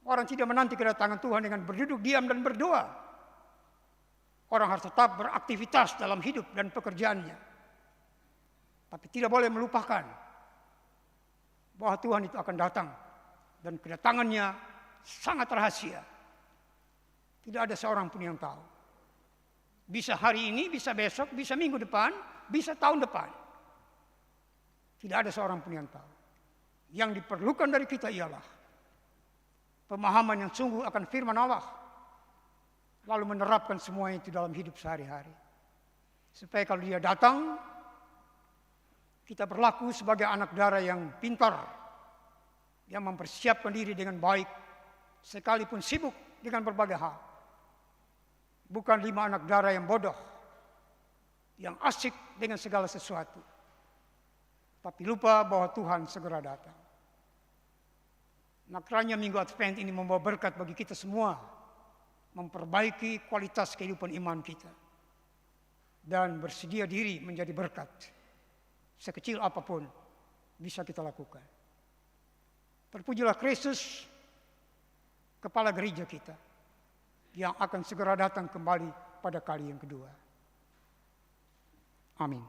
Orang tidak menanti kedatangan Tuhan dengan berduduk diam dan berdoa. Orang harus tetap beraktivitas dalam hidup dan pekerjaannya. Tapi tidak boleh melupakan bahwa Tuhan itu akan datang. Dan kedatangannya sangat rahasia. Tidak ada seorang pun yang tahu. Bisa hari ini, bisa besok, bisa minggu depan, bisa tahun depan. Tidak ada seorang pun yang tahu. Yang diperlukan dari kita ialah pemahaman yang sungguh akan firman Allah, lalu menerapkan semua itu dalam hidup sehari-hari. Supaya kalau Dia datang, kita berlaku sebagai anak darah yang pintar, yang mempersiapkan diri dengan baik, sekalipun sibuk dengan berbagai hal. Bukan 5 anak darah yang bodoh, yang asik dengan segala sesuatu, tapi lupa bahwa Tuhan segera datang. Makanya Minggu Advent ini membawa berkat bagi kita semua, memperbaiki kualitas kehidupan iman kita, dan bersedia diri menjadi berkat. Sekecil apapun bisa kita lakukan. Terpujilah Kristus, Kepala gereja kita, yang akan segera datang kembali pada kali yang kedua. Amin.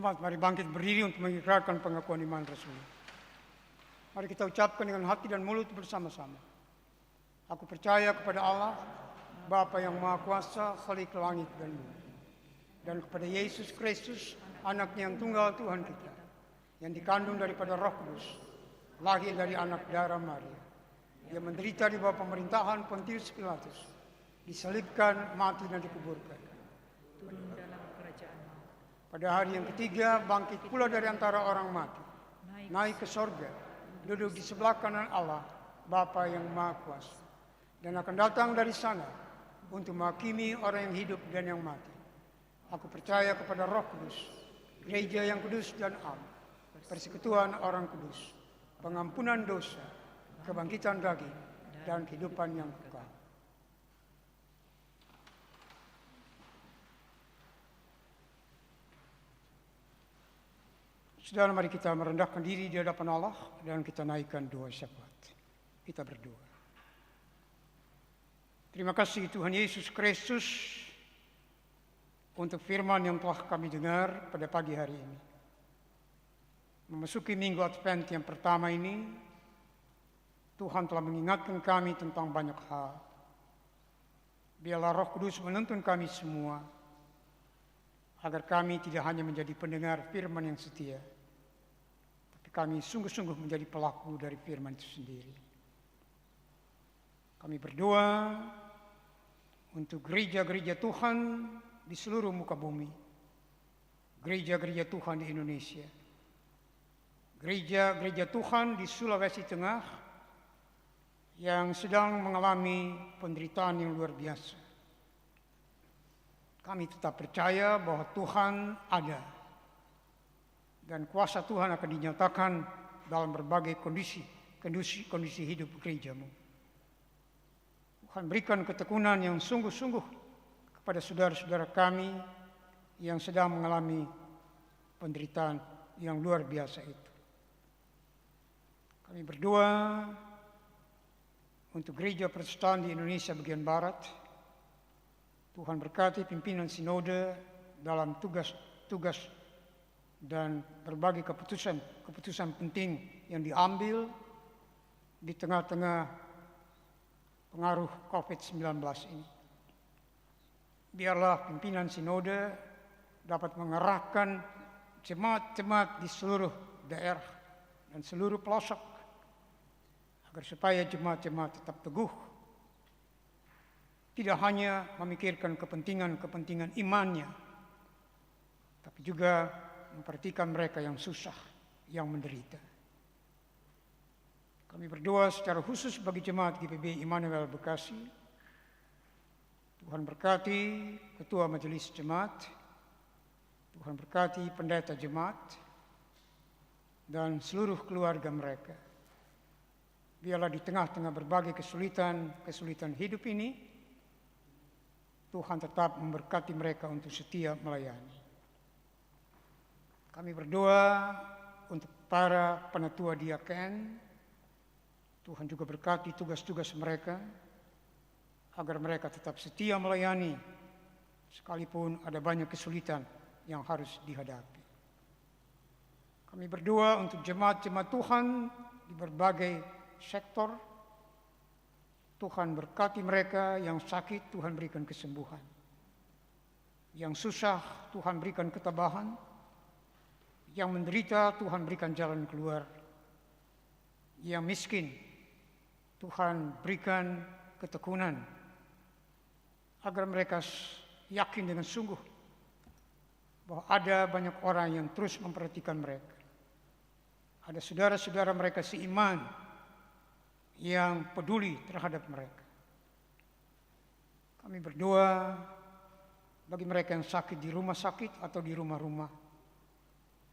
Jemaat, mari bangkit berdiri untuk mengikrarkan pengakuan iman resmi. Mari kita ucapkan dengan hati dan mulut bersama-sama. Aku percaya kepada Allah, Bapa yang Maha Kuasa, Khalik langit dan bumi, dan kepada Yesus Kristus, Anaknya yang tunggal Tuhan kita, yang dikandung daripada Roh Kudus, lahir dari anak darah Maria. Ia menderita di bawah pemerintahan Pontius Pilatus, disalibkan, mati dan dikuburkan. Pada hari yang ketiga bangkit pula dari antara orang mati, naik ke sorga, duduk di sebelah kanan Allah, Bapa yang Maha Kuasa, dan akan datang dari sana untuk menghakimi orang yang hidup dan yang mati. Aku percaya kepada Roh Kudus, gereja yang kudus dan am, persekutuan orang kudus, pengampunan dosa, kebangkitan daging, dan kehidupan yang kekal. Saudara, mari kita merendahkan diri di hadapan Allah dan kita naikkan doa syafaat. Kita berdoa. Terima kasih Tuhan Yesus Kristus untuk firman yang telah kami dengar pada pagi hari ini. Memasuki minggu Advent yang pertama ini, Tuhan telah mengingatkan kami tentang banyak hal. Biarlah Roh Kudus menuntun kami semua, agar kami tidak hanya menjadi pendengar firman yang setia, tapi kami sungguh-sungguh menjadi pelaku dari firman itu sendiri. Kami berdoa untuk gereja-gereja Tuhan di seluruh muka bumi, gereja-gereja Tuhan di Indonesia, gereja-gereja Tuhan di Sulawesi Tengah yang sedang mengalami penderitaan yang luar biasa. Kami tetap percaya bahwa Tuhan ada dan kuasa Tuhan akan dinyatakan dalam berbagai kondisi hidup gerejamu. Tuhan berikan ketekunan yang sungguh-sungguh kepada saudara-saudara kami yang sedang mengalami penderitaan yang luar biasa itu. Kami berdoa untuk gereja Protestan di Indonesia bagian Barat. Tuhan berkati pimpinan sinode dalam tugas-tugas dan berbagai keputusan penting yang diambil di tengah-tengah pengaruh COVID-19 ini. Biarlah pimpinan sinode dapat mengerahkan jemaat-jemaat di seluruh daerah dan seluruh pelosok, agar supaya jemaat-jemaat tetap teguh, tidak hanya memikirkan kepentingan imannya, tapi juga memperhatikan mereka yang susah, yang menderita. Kami berdoa secara khusus bagi jemaat GPB Immanuel Bekasi. Tuhan berkati ketua majelis jemaat, Tuhan berkati pendeta jemaat, dan seluruh keluarga mereka. Biarlah di tengah-tengah berbagai kesulitan hidup ini, Tuhan tetap memberkati mereka untuk setia melayani. Kami berdoa untuk para penatua diaken. Tuhan juga berkati tugas-tugas mereka, agar mereka tetap setia melayani, sekalipun ada banyak kesulitan yang harus dihadapi. Kami berdoa untuk jemaat-jemaat Tuhan di berbagai sektor. Tuhan berkati mereka, yang sakit Tuhan berikan kesembuhan, yang susah Tuhan berikan ketabahan, yang menderita Tuhan berikan jalan keluar, yang miskin Tuhan berikan ketekunan, agar mereka yakin dengan sungguh bahwa ada banyak orang yang terus memperhatikan mereka. Ada saudara-saudara mereka seiman yang peduli terhadap mereka. Kami berdoa bagi mereka yang sakit di rumah sakit atau di rumah-rumah.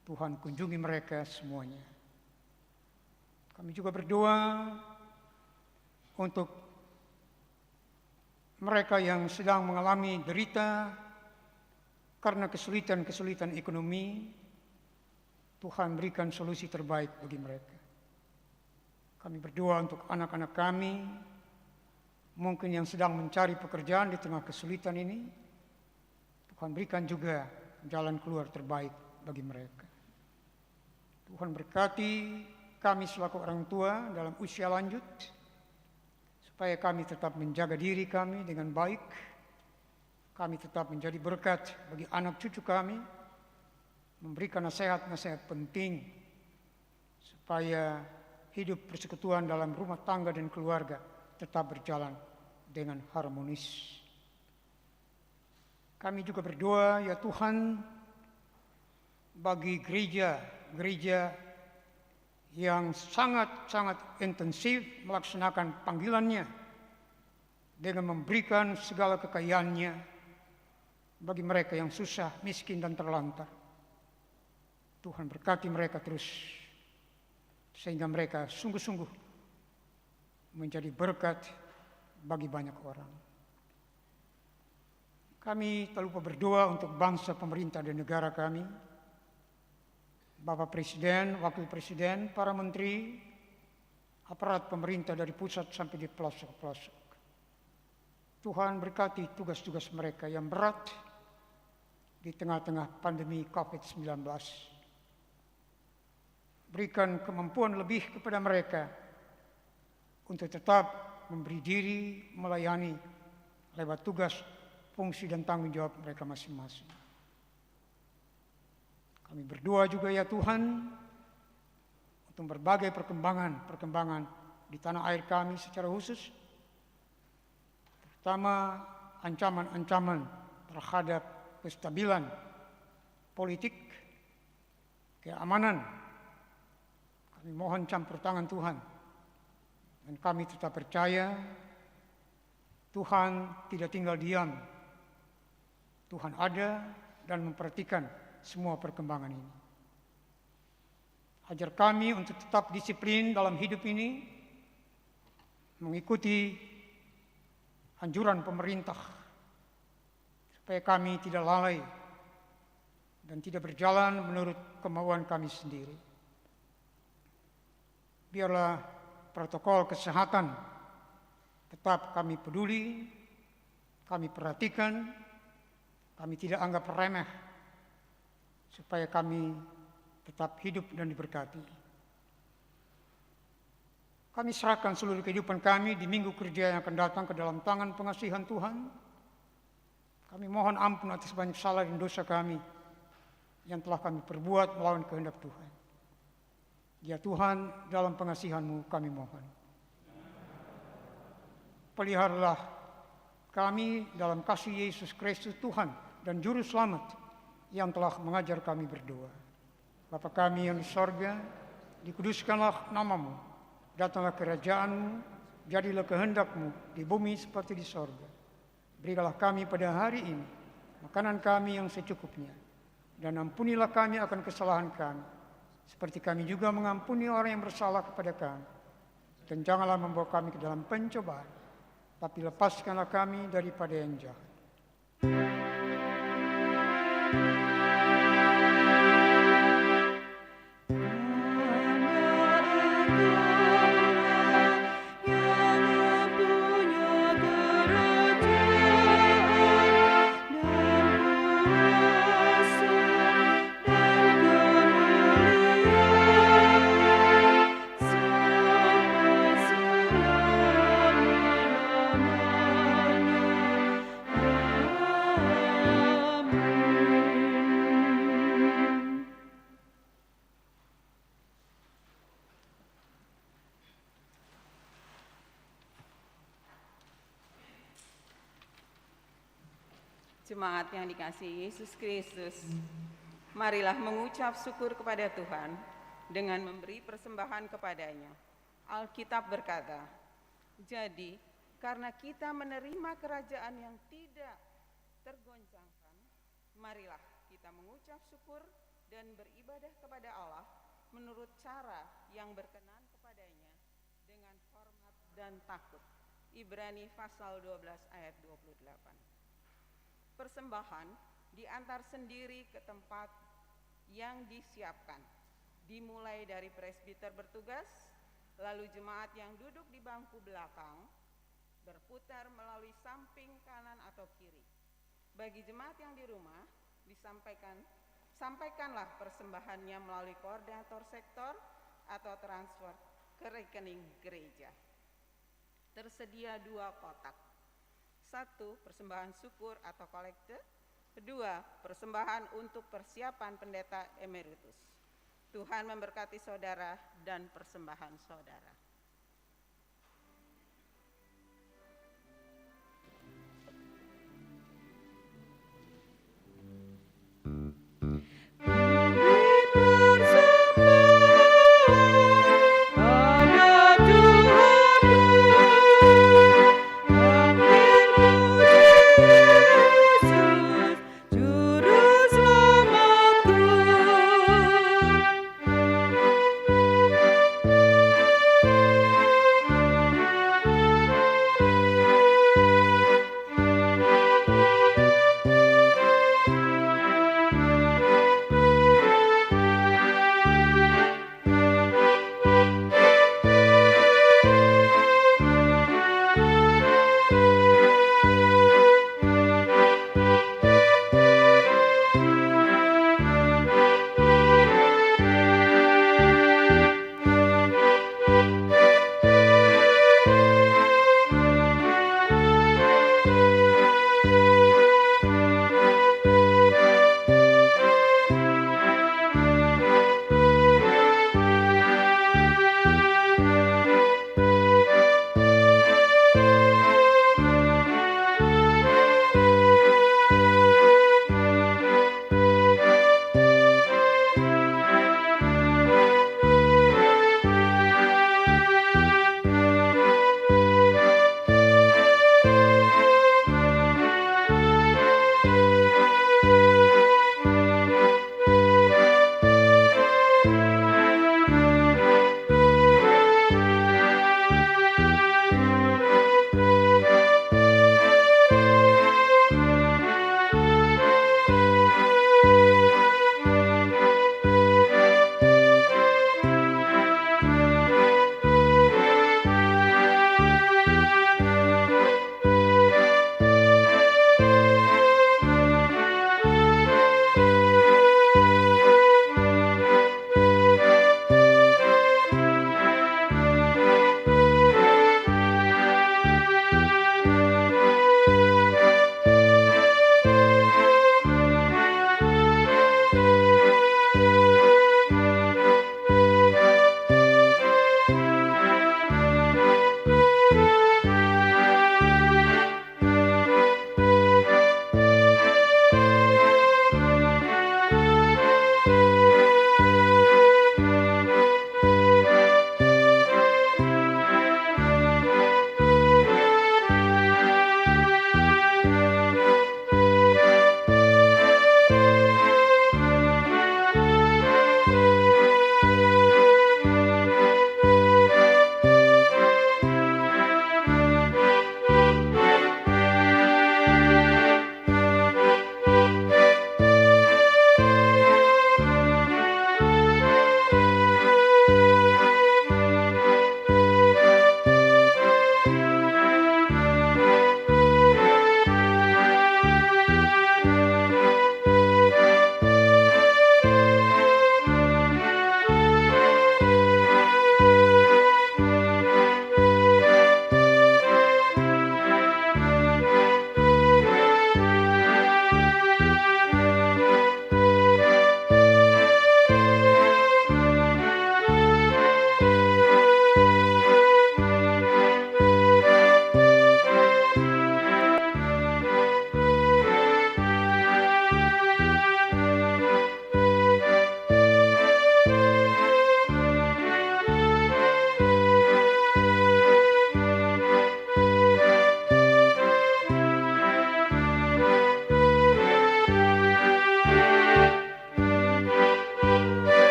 Tuhan kunjungi mereka semuanya. Kami juga berdoa untuk mereka yang sedang mengalami derita karena kesulitan ekonomi. Tuhan berikan solusi terbaik bagi mereka. Kami berdoa untuk anak-anak kami, mungkin yang sedang mencari pekerjaan di tengah kesulitan ini. Tuhan berikan juga jalan keluar terbaik bagi mereka. Tuhan berkati kami selaku orang tua dalam usia lanjut, supaya kami tetap menjaga diri kami dengan baik, kami tetap menjadi berkat bagi anak cucu kami, memberikan nasihat-nasihat penting, supaya hidup persekutuan dalam rumah tangga dan keluarga tetap berjalan dengan harmonis. Kami juga berdoa, ya Tuhan, bagi gereja yang sangat-sangat intensif melaksanakan panggilannya dengan memberikan segala kekayaannya bagi mereka yang susah, miskin, dan terlantar. Tuhan berkati mereka terus, sehingga mereka sungguh-sungguh menjadi berkat bagi banyak orang. Kami tak lupa berdoa untuk bangsa, pemerintah, dan negara kami, Bapak Presiden, Wakil Presiden, para menteri, aparat pemerintah dari pusat sampai di pelosok-pelosok. Tuhan berkati tugas-tugas mereka yang berat di tengah-tengah pandemi COVID-19. Berikan kemampuan lebih kepada mereka untuk tetap memberi diri, melayani lewat tugas, fungsi, dan tanggung jawab mereka masing-masing. Kami berdoa juga, ya Tuhan, untuk berbagai perkembangan di tanah air kami secara khusus, terutama ancaman-ancaman terhadap kestabilan politik, keamanan. Kami mohon campur tangan Tuhan, dan kami tetap percaya Tuhan tidak tinggal diam. Tuhan ada dan memperhatikan semua perkembangan ini. Ajar kami untuk tetap disiplin dalam hidup ini, mengikuti anjuran pemerintah, supaya kami tidak lalai dan tidak berjalan menurut kemauan kami sendiri. Biarlah protokol kesehatan tetap kami peduli, kami perhatikan, kami tidak anggap remeh, supaya kami tetap hidup dan diberkati. Kami serahkan seluruh kehidupan kami di minggu kerja yang akan datang ke dalam tangan pengasihan Tuhan. Kami mohon ampun atas banyak salah dan dosa kami yang telah kami perbuat melawan kehendak Tuhan. Ya Tuhan, dalam pengasihan-Mu kami mohon. Peliharalah kami dalam kasih Yesus Kristus Tuhan dan Juru Selamat yang telah mengajar kami berdoa. Bapa kami yang di sorga, dikuduskanlah nama-Mu, datanglah kerajaan-Mu, jadilah kehendak-Mu di bumi seperti di sorga. Berikanlah kami pada hari ini makanan kami yang secukupnya, dan ampunilah kami akan kesalahan kami, seperti kami juga mengampuni orang yang bersalah kepada kami. Dan janganlah membawa kami ke dalam pencobaan, tapi lepaskanlah kami daripada yang jahat. Jemaat yang dikasihi Yesus Kristus, marilah mengucap syukur kepada Tuhan dengan memberi persembahan kepadanya. Alkitab berkata, jadi karena kita menerima kerajaan yang tidak tergoncangkan, marilah kita mengucap syukur dan beribadah kepada Allah menurut cara yang berkenan kepadanya dengan hormat dan takut. Ibrani pasal 12 ayat 28. Persembahan diantar sendiri ke tempat yang disiapkan, dimulai dari presbiter bertugas, lalu jemaat yang duduk di bangku belakang, berputar melalui samping kanan atau kiri. Bagi jemaat yang di rumah, disampaikan Sampaikanlah persembahannya melalui koordinator sektor atau transfer ke rekening gereja. Tersedia 2 kotak. 1. Persembahan syukur atau kolekte. 2. Persembahan untuk persiapan pendeta emeritus. Tuhan memberkati saudara dan persembahan saudara.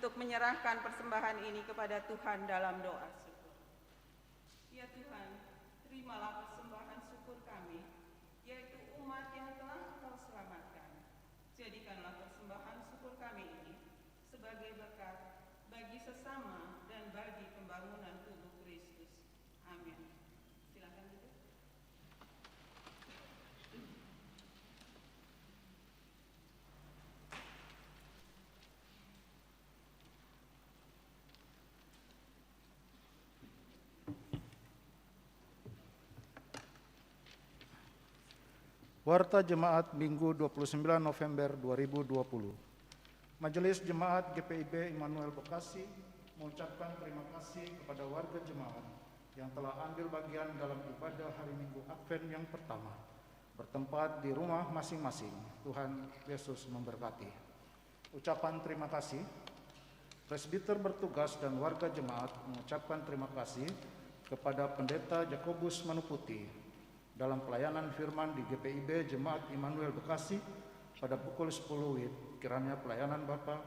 untuk menyerahkan persembahan ini kepada Tuhan dalam doa syukur. Ya Tuhan, terimalah persembahan syukur kami sebagai berkat bagi sesama dan bagi pembangunan tubuh Kristus. Amin. Silakan duduk. Warta Jemaat Minggu 29 November 2020. Majelis Jemaat GPIB Immanuel Bekasi mengucapkan terima kasih kepada warga jemaat yang telah ambil bagian dalam ibadah hari Minggu Advent yang pertama, bertempat di rumah masing-masing. Tuhan Yesus memberkati. Ucapan terima kasih. Presbiter bertugas dan warga jemaat mengucapkan terima kasih kepada Pendeta Jakobus Manuputi dalam pelayanan firman di GPIB Jemaat Immanuel Bekasi pada pukul 10 WIB. Kiranya pelayanan Bapak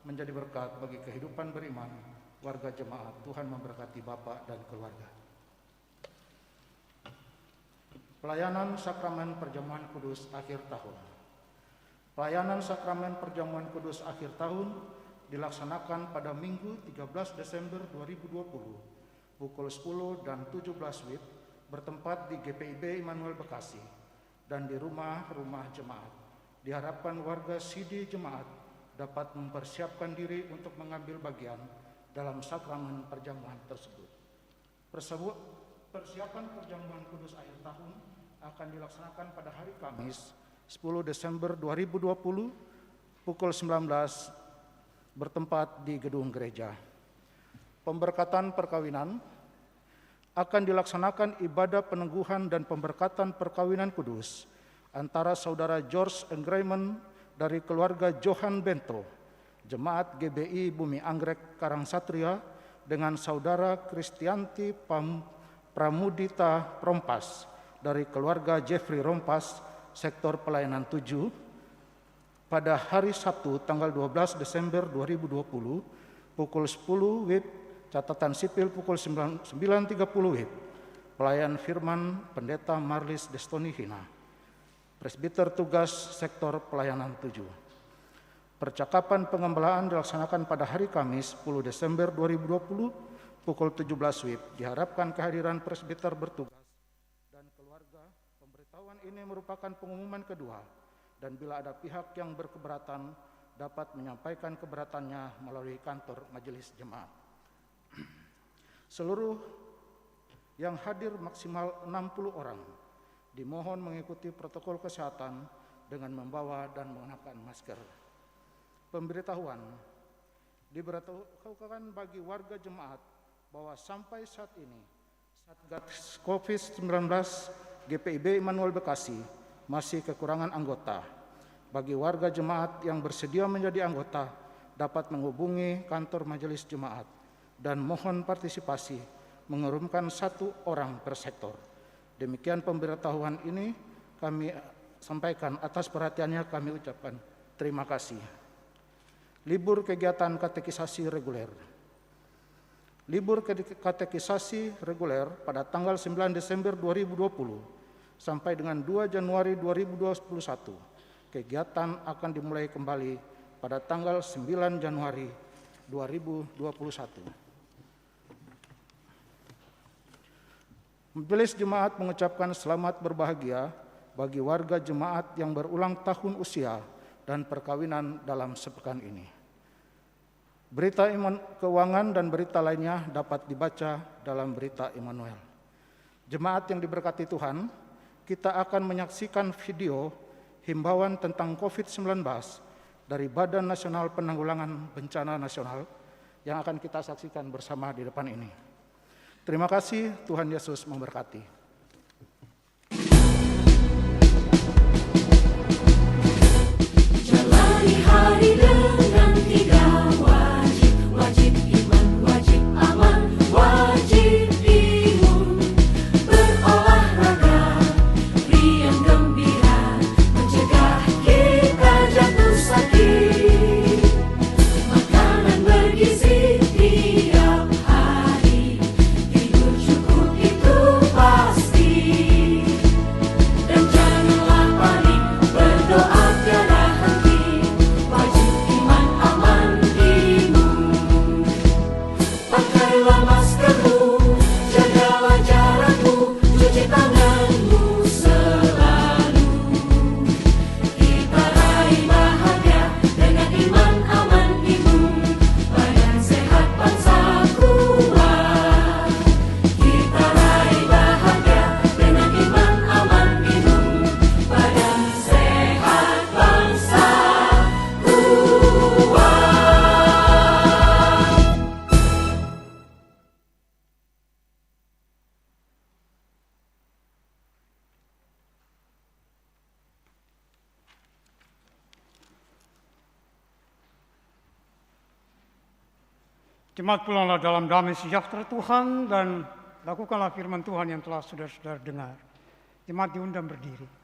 menjadi berkat bagi kehidupan beriman warga jemaat. Tuhan memberkati Bapak dan keluarga. Pelayanan Sakramen Perjamuan Kudus akhir tahun. Pelayanan Sakramen Perjamuan Kudus akhir tahun dilaksanakan pada Minggu 13 Desember 2020 pukul 10 dan 17 WIB bertempat di GPIB Immanuel Bekasi dan di rumah-rumah jemaat. Diharapkan warga sidi jemaat dapat mempersiapkan diri untuk mengambil bagian dalam sakramen perjamuan tersebut. Persiapan perjamuan kudus akhir tahun akan dilaksanakan pada hari Kamis 10 Desember 2020 pukul 19 bertempat di gedung gereja. Pemberkatan perkawinan akan dilaksanakan ibadah peneguhan dan pemberkatan perkawinan kudus antara saudara George Engraimen dari keluarga Johan Bento, Jemaat GBI Bumi Anggrek Karangsatria dengan saudara Kristianti Pramudita Rompas dari keluarga Jeffrey Rompas, sektor pelayanan 7, pada hari Sabtu tanggal 12 Desember 2020 pukul 10 WIB, catatan sipil pukul 9.30 WIB. Pelayan firman Pendeta Marlis Destoni Hina, Presbiter tugas sektor pelayanan 7. Percakapan pengembalaan dilaksanakan pada hari Kamis 10 Desember 2020 pukul 17 WIB. Diharapkan kehadiran presbiter bertugas dan keluarga. Pemberitahuan ini merupakan pengumuman kedua dan bila ada pihak yang berkeberatan dapat menyampaikan keberatannya melalui kantor majelis jemaat. Seluruh yang hadir maksimal 60 orang dimohon mengikuti protokol kesehatan dengan membawa dan mengenakan masker. Pemberitahuan diberitahukan bagi warga jemaat bahwa sampai saat ini Satgas COVID-19 GPIB Immanuel Bekasi masih kekurangan anggota. Bagi warga jemaat yang bersedia menjadi anggota dapat menghubungi kantor majelis jemaat dan mohon partisipasi mengirimkan 1 orang per sektor. Demikian pemberitahuan ini kami sampaikan. Atas perhatiannya kami ucapkan terima kasih. Libur kegiatan katekisasi reguler. Libur katekisasi reguler pada tanggal 9 Desember 2020 sampai dengan 2 Januari 2021. Kegiatan akan dimulai kembali pada tanggal 9 Januari 2021. Majelis Jemaat mengucapkan selamat berbahagia bagi warga jemaat yang berulang tahun usia dan perkawinan dalam sepekan ini. Berita keuangan dan berita lainnya dapat dibaca dalam berita Immanuel. Jemaat yang diberkati Tuhan, kita akan menyaksikan video himbauan tentang COVID-19 dari Badan Nasional Penanggulangan Bencana Nasional yang akan kita saksikan bersama di depan ini. Terima kasih, Tuhan Yesus memberkati. Jalani hari dengan 3 wajib, wajib iman, wajib aman, wajib imun. Berolahraga, riang gembira, mencegah kita jatuh sakit. Makanan bergizi tiap hari, tidur cukup itu pasti. Jemaat pulanglah dalam damai sejahtera Tuhan dan lakukanlah firman Tuhan yang telah saudara-saudara dengar. Jemaat diundang berdiri.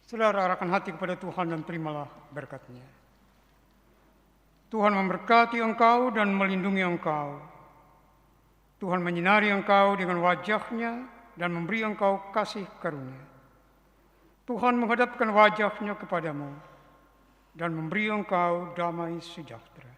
Saudara, arahkan hati kepada Tuhan dan terimalah berkat-Nya. Tuhan memberkati engkau dan melindungi engkau. Tuhan menyinari engkau dengan wajah-Nya dan memberi engkau kasih karunia. Tuhan menghadapkan wajah-Nya kepadamu dan memberi engkau damai sejahtera.